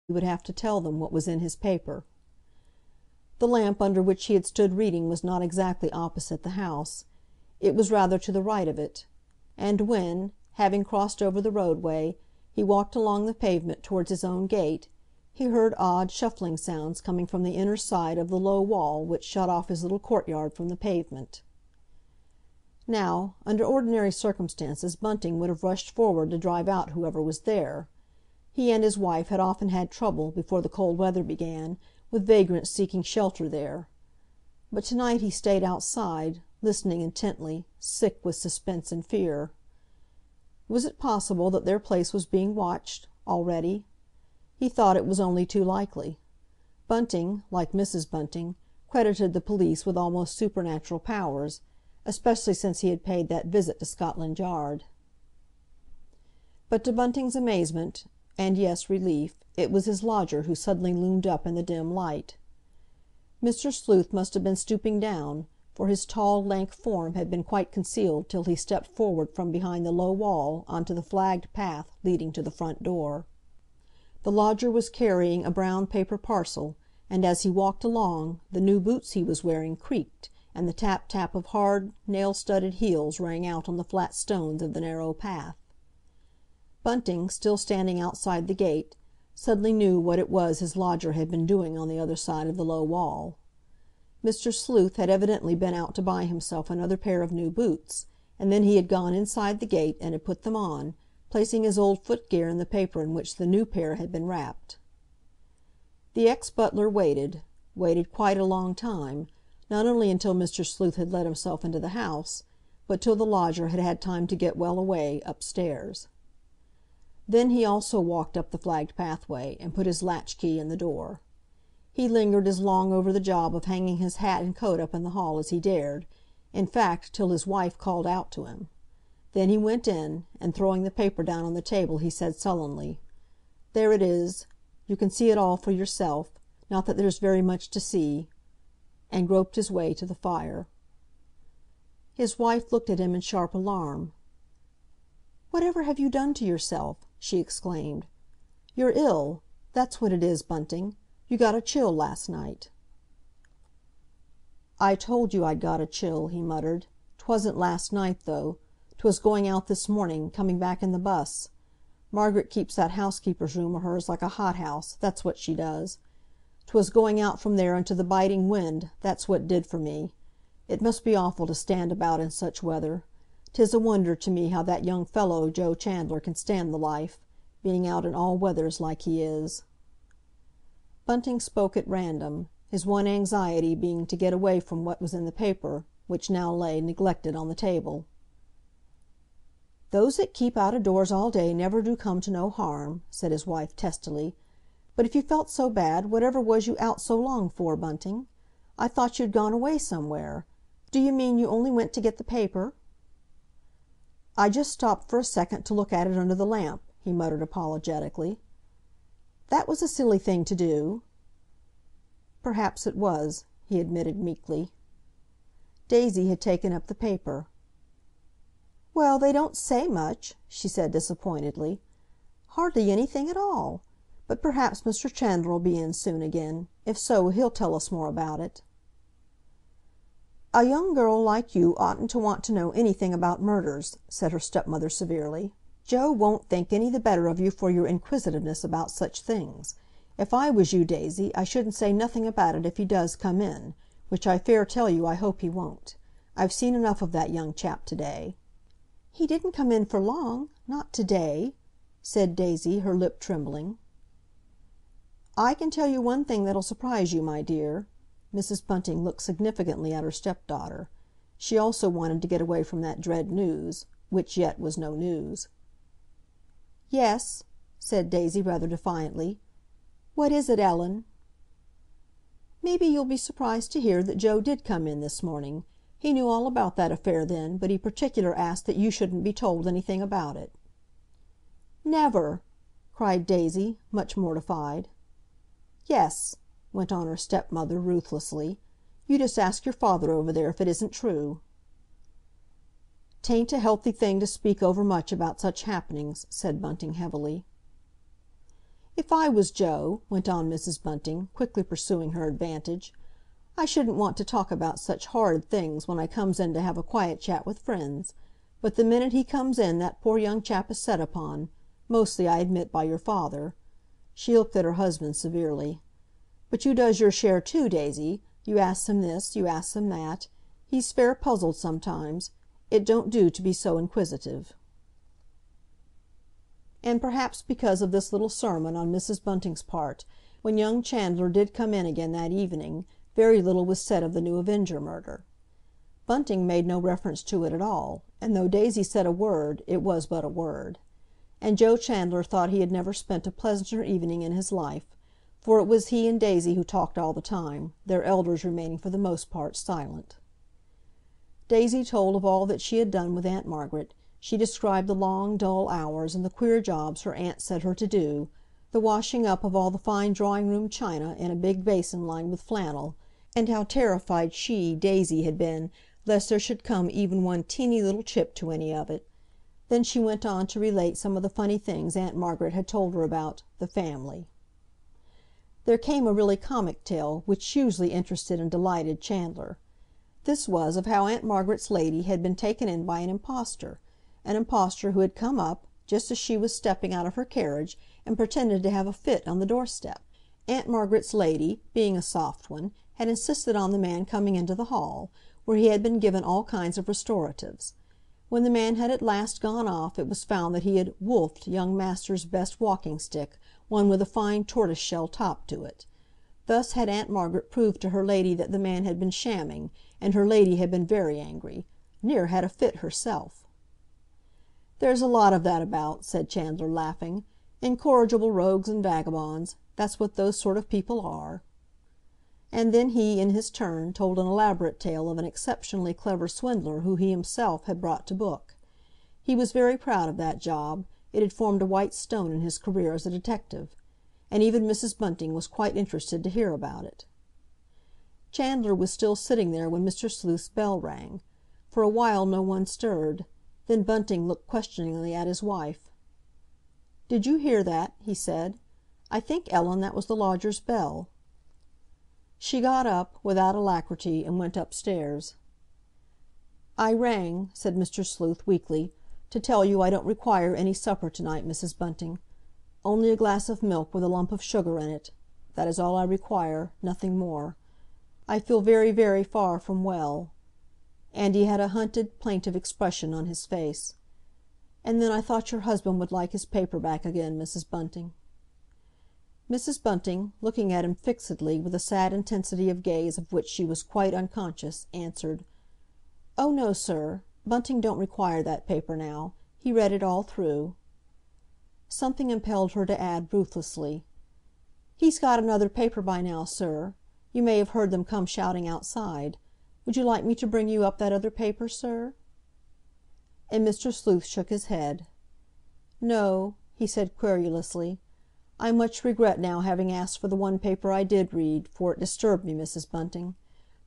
would have to tell them what was in his paper. The lamp under which he had stood reading was not exactly opposite the house. It was rather to the right of it; and when, having crossed over the roadway, he walked along the pavement towards his own gate, he heard odd shuffling sounds coming from the inner side of the low wall which shut off his little courtyard from the pavement. Now, under ordinary circumstances Bunting would have rushed forward to drive out whoever was there. He and his wife had often had trouble, before the cold weather began, with vagrants seeking shelter there. But tonight he stayed outside, listening intently, sick with suspense and fear. Was it possible that their place was being watched, already? He thought it was only too likely. Bunting, like Mrs. Bunting, credited the police with almost supernatural powers, especially since he had paid that visit to Scotland Yard. But to Bunting's amazement, and, yes, relief, it was his lodger who suddenly loomed up in the dim light. Mr. Sleuth must have been stooping down, for his tall, lank form had been quite concealed till he stepped forward from behind the low wall onto the flagged path leading to the front door. The lodger was carrying a brown paper parcel, and as he walked along, the new boots he was wearing creaked, and the tap-tap of hard, nail-studded heels rang out on the flat stones of the narrow path. Bunting, still standing outside the gate, suddenly knew what it was his lodger had been doing on the other side of the low wall. Mr. Sleuth had evidently been out to buy himself another pair of new boots, and then he had gone inside the gate and had put them on, placing his old footgear in the paper in which the new pair had been wrapped. The ex-butler waited quite a long time, not only until Mr. Sleuth had let himself into the house, but till the lodger had had time to get well away, upstairs. Then he also walked up the flagged pathway, and put his latchkey in the door. He lingered as long over the job of hanging his hat and coat up in the hall as he dared, in fact, till his wife called out to him. Then he went in, and throwing the paper down on the table, he said sullenly, "There it is. You can see it all for yourself, not that there's very much to see," and groped his way to the fire. His wife looked at him in sharp alarm. "Whatever have you done to yourself?" she exclaimed. "You're ill, that's what it is, Bunting. You got a chill last night." "I told you I'd got a chill," he muttered. "'Twasn't last night, though. 'Twas going out this morning, coming back in the bus. Margaret keeps that housekeeper's room of hers like a hothouse, that's what she does. 'Twas going out from there into the biting wind, that's what did for me. It must be awful to stand about in such weather. 'Tis a wonder to me how that young fellow, Joe Chandler, can stand the life, being out in all weathers like he is." Bunting spoke at random, his one anxiety being to get away from what was in the paper, which now lay neglected on the table. "Those that keep out o' doors all day never do come to no harm," said his wife testily. "But if you felt so bad, whatever was you out so long for, Bunting? I thought you'd gone away somewhere. Do you mean you only went to get the paper?" "I just stopped for a second to look at it under the lamp," he muttered apologetically. "That was a silly thing to do." "Perhaps it was," he admitted meekly. Daisy had taken up the paper. "Well, they don't say much," she said disappointedly. "Hardly anything at all. But perhaps Mr. Chandler'll be in soon again. If so, he'll tell us more about it." "A young girl like you oughtn't to want to know anything about murders," said her stepmother severely. "Joe won't think any the better of you for your inquisitiveness about such things. If I was you, Daisy, I shouldn't say nothing about it if he does come in, which I fair tell you I hope he won't. I've seen enough of that young chap to-day." "He didn't come in for long—not to-day," said Daisy, her lip trembling. "I can tell you one thing that'll surprise you, my dear." Mrs. Bunting looked significantly at her stepdaughter. She also wanted to get away from that dread news, which yet was no news. "Yes," said Daisy rather defiantly. "What is it, Ellen?" "Maybe you'll be surprised to hear that Joe did come in this morning. He knew all about that affair then, but he particular asked that you shouldn't be told anything about it." "Never!" cried Daisy, much mortified. "Yes," went on her stepmother ruthlessly. "You just ask your father over there if it isn't true." "'Tain't a healthy thing to speak over much about such happenings," said Bunting heavily. "If I was Joe," went on Mrs. Bunting, quickly pursuing her advantage, "I shouldn't want to talk about such horrid things when I comes in to have a quiet chat with friends. But the minute he comes in that poor young chap is set upon—mostly, I admit, by your father." She looked at her husband severely. "But you does your share too, Daisy. You asks him this, you asks him that. He's fair puzzled sometimes. It don't do to be so inquisitive." And perhaps because of this little sermon on Mrs. Bunting's part, when young Chandler did come in again that evening, very little was said of the new Avenger murder. Bunting made no reference to it at all, and though Daisy said a word, it was but a word. And Joe Chandler thought he had never spent a pleasanter evening in his life, for it was he and Daisy who talked all the time, their elders remaining for the most part silent. Daisy told of all that she had done with Aunt Margaret. She described the long, dull hours and the queer jobs her aunt set her to do, the washing up of all the fine drawing-room china in a big basin lined with flannel, and how terrified she, Daisy, had been lest there should come even one teeny little chip to any of it. Then she went on to relate some of the funny things Aunt Margaret had told her about "the family." There came a really comic tale, which hugely interested and delighted Chandler. This was of how Aunt Margaret's lady had been taken in by an impostor who had come up, just as she was stepping out of her carriage, and pretended to have a fit on the doorstep. Aunt Margaret's lady, being a soft one, had insisted on the man coming into the hall, where he had been given all kinds of restoratives. When the man had at last gone off, it was found that he had "wolfed" young master's best walking-stick, one with a fine tortoise-shell top to it. Thus had Aunt Margaret proved to her lady that the man had been shamming, and her lady had been very angry—near had a fit herself. "There's a lot of that about," said Chandler, laughing. "Incorrigible rogues and vagabonds, that's what those sort of people are." And then he, in his turn, told an elaborate tale of an exceptionally clever swindler who he himself had brought to book. He was very proud of that job; it had formed a white stone in his career as a detective. And even Mrs. Bunting was quite interested to hear about it. Chandler was still sitting there when Mr. Sleuth's bell rang. For a while no one stirred. Then Bunting looked questioningly at his wife. "Did you hear that?" he said. "I think, Ellen, that was the lodger's bell." She got up, without alacrity, and went upstairs. "I rang," said Mr. Sleuth weakly, "to tell you I don't require any supper tonight, Mrs. Bunting. Only a glass of milk with a lump of sugar in it. That is all I require, nothing more. I feel very, very far from well." And he had a hunted, plaintive expression on his face. "And then I thought your husband would like his paper back again, Mrs. Bunting." Mrs. Bunting, looking at him fixedly with a sad intensity of gaze of which she was quite unconscious, answered, "Oh, no, sir. Bunting don't require that paper now. He read it all through." Something impelled her to add ruthlessly, "He's got another paper by now, sir. You may have heard them come shouting outside. Would you like me to bring you up that other paper, sir?" And Mr. Sleuth shook his head. "No," he said querulously. "I much regret now having asked for the one paper I did read, for it disturbed me, Mrs. Bunting.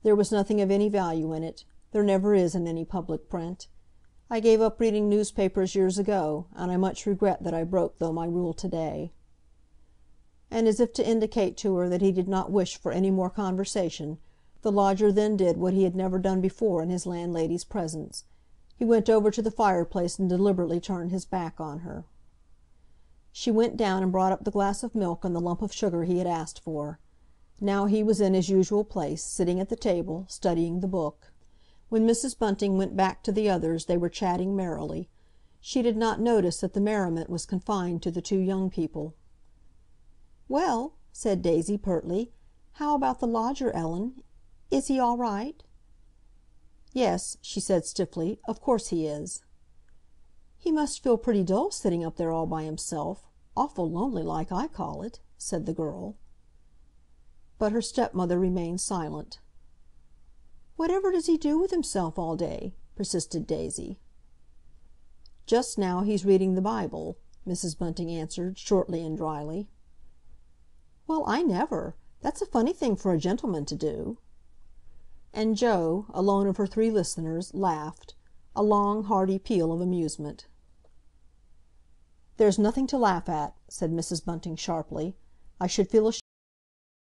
There was nothing of any value in it. There never is in any public print. I gave up reading newspapers years ago, and I much regret that I broke my rule today." And as if to indicate to her that he did not wish for any more conversation, the lodger then did what he had never done before in his landlady's presence. He went over to the fireplace and deliberately turned his back on her. She went down and brought up the glass of milk and the lump of sugar he had asked for. Now he was in his usual place, sitting at the table, studying the book. When Mrs. Bunting went back to the others they were chatting merrily. She did not notice that the merriment was confined to the two young people. "Well," said Daisy pertly, "how about the lodger, Ellen? Is he all right?" "Yes," she said stiffly, "of course he is." "He must feel pretty dull sitting up there all by himself. Awful lonely like, I call it," said the girl. But her stepmother remained silent. "Whatever does he do with himself all day?" persisted Daisy. "Just now he's reading the Bible," Mrs. Bunting answered, shortly and dryly. "Well, I never! That's a funny thing for a gentleman to do." And Joe, alone of her three listeners, laughed, a long, hearty peal of amusement. "There's nothing to laugh at," said Mrs. Bunting sharply. "I should feel